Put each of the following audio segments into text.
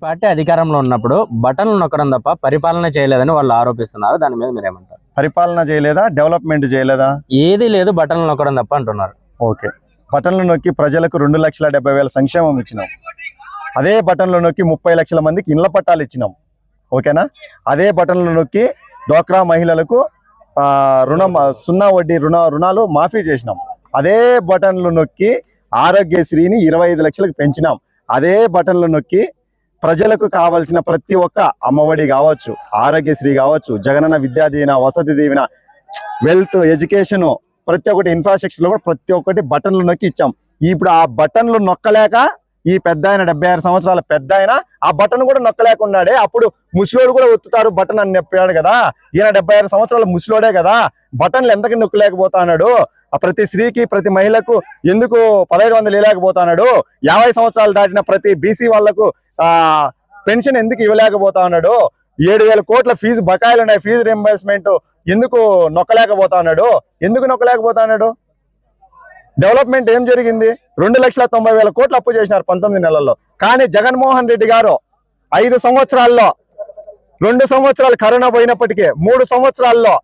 Party అధికారంలో ఉన్నప్పుడు బటన్లు నొక్కడం తప్ప పరిపాలన చేయలేదని వాళ్ళు ఆరోపిస్తున్నారు. దాని మీద మీరేమంటారు? పరిపాలన చేయలేదా, డెవలప్మెంట్ చేయలేదా? ఏది లేదు, బటన్లు నొక్కడం తప్ప అంటున్నారు. ఓకే, బటన్లు నొక్కి ప్రజలకు 2,70,000 సంక్షేమం ఇచ్చినాం. అదే బటన్లు నొక్కి 30 లక్షల మందికి ఇళ్ల పట్టాలు ఇచ్చినాం. ఓకేనా? అదే బటన్లు నొక్కి డ్వాక్రా మహిళలకు రుణం 0 వడ్డీ రుణాలు మాఫీ చేసినాం. అదే బటన్లు నొక్కి ఆరోగ్యశ్రీని 25 లక్షలకు పెంచినాం. అదే బటన్లు నొక్కి ప్రజలకు కావాల్సిన ప్రతి ఒక్క అమ్మఒడి కావచ్చు, ఆరోగ్యశ్రీ కావచ్చు, జగనన్న విద్యా దీవెన, వసతి దీవెన, వెల్త్, ఎడ్యుకేషన్, ప్రతి ఒక్కటి ఇన్ఫ్రాస్ట్రక్చర్ లో కూడా ప్రతి ఒక్కటి బటన్లు నొక్కి ఇచ్చాం. ఇప్పుడు ఆ బటన్లు నొక్కలేక ఈ పెద్ద ఆయన 76 సంవత్సరాల పెద్ద ఆయన ఆ బటన్ కూడా నొక్కలేకున్నాడే. అప్పుడు ముసలోడు కూడా ఒత్తుతారు బటన్ అని చెప్పాడు కదా. ఈయన 76 సంవత్సరాల ముసలోడే కదా, బటన్లు ఎంతకి నొక్కలేకపోతున్నాడు? ప్రతి స్త్రీకి ప్రతి మహిళకు ఎందుకు 1500 ఇవ్వలేకపోతున్నాడు? 50 సంవత్సరాలు దాటిన ప్రతి బీసీ వాళ్లకు పెన్షన్ ఎందుకు ఇవ్వలేకపోతా ఉన్నాడు? 7,000 కోట్ల ఫీజు బకాయిలు ఉన్నాయి, ఫీజు రింబర్స్మెంట్ ఎందుకు నొక్కలేకపోతా ఉన్నాడు? ఎందుకు నొక్కలేకపోతా ఉన్నాడు? డెవలప్మెంట్ ఏం జరిగింది? 2,90,000 కోట్లు అప్పు చేసినారు 19 నెలల్లో. కానీ జగన్మోహన్ రెడ్డి గారు 5 సంవత్సరాల్లో, 2 సంవత్సరాలు కరోనా పోయినప్పటికీ 3 సంవత్సరాల్లో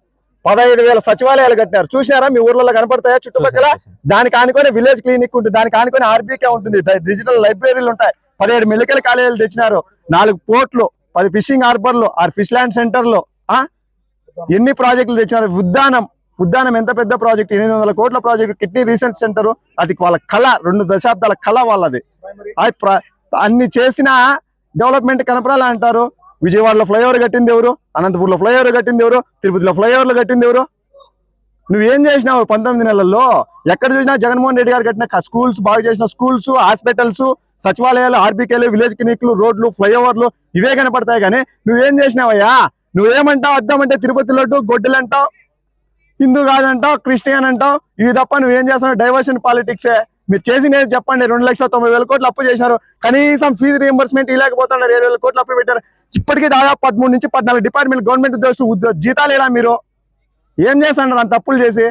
15,000 సచివాలయాలు కట్టినారు. చూసినారా? మీ ఊర్లలో కనపడతాయా చుట్టుపక్కల? దానికి ఆనుకొని విలేజ్ క్లినిక్ ఉంటుంది, దానికి ఆనుకొని ఆర్బీకే ఉంటుంది, డిజిటల్ లైబ్రరీలు ఉంటాయి. 17 మెడికల్ కాలేజీలు తెచ్చినారు, 4 పోర్ట్లు, 10 ఫిషింగ్ హార్బర్లు, 6 ఫిష్ ల్యాండ్ సెంటర్లు, ఎన్ని ప్రాజెక్టులు తెచ్చినారు. ఉద్దానం ఎంత పెద్ద ప్రాజెక్ట్, 800 కోట్ల ప్రాజెక్ట్. కిడ్నీ రీసెర్చ్ సెంటర్, అది వాళ్ళ కళ, 2 దశాబ్దాల కళ వాళ్ళది. అన్ని చేసిన డెవలప్మెంట్ కనపడాలా అంటారు? విజయవాడలో ఫ్లైఓవర్ కట్టింది ఎవరు? అనంతపూర్లో ఫ్లైఓవర్ కట్టింది ఎవరు? తిరుపతిలో ఫ్లైఓవర్లు కట్టింది ఎవరు? నువ్వేం చేసినావు 19 నెలల్లో? ఎక్కడ చూసినా జగన్మోహన్ రెడ్డి గారు కట్టిన స్కూల్స్, బాగు చేసిన స్కూల్స్, హాస్పిటల్స్, సచివాలయాలు, ఆర్బీకేలు, విలేజ్ క్లినిక్లు, రోడ్లు, ఫ్లైఓవర్లు ఇవే కనపడతాయి. కానీ నువ్వేం చేసినావయ్యా? నువ్వేమంటావు? అద్దామంటే తిరుపతి లడ్డు, గొడ్డలు అంటావు, హిందూ కాదంటావు, క్రిస్టియన్ అంటావు. ఇవి తప్ప నువ్వేం చేస్తున్నావు? డైవర్షన్ పాలిటిక్సే. మీరు చేసినది చెప్పండి. 2,90,000 కోట్లు అప్పు చేశారు, కనీసం ఫీజు రీఎంబర్స్మెంట్ ఇవ్వలేకపోతున్నారు. 7,000 కోట్లు అప్పు పెట్టారు. ఇప్పటికీ దాదాపు 13 నుంచి 14 డిపార్ట్మెంట్ గవర్నమెంట్ ఉద్యోగస్తులు జీతాలు ఎలా? మీరు ఏం చేస్తున్నారు అంత తప్పులు చేసి?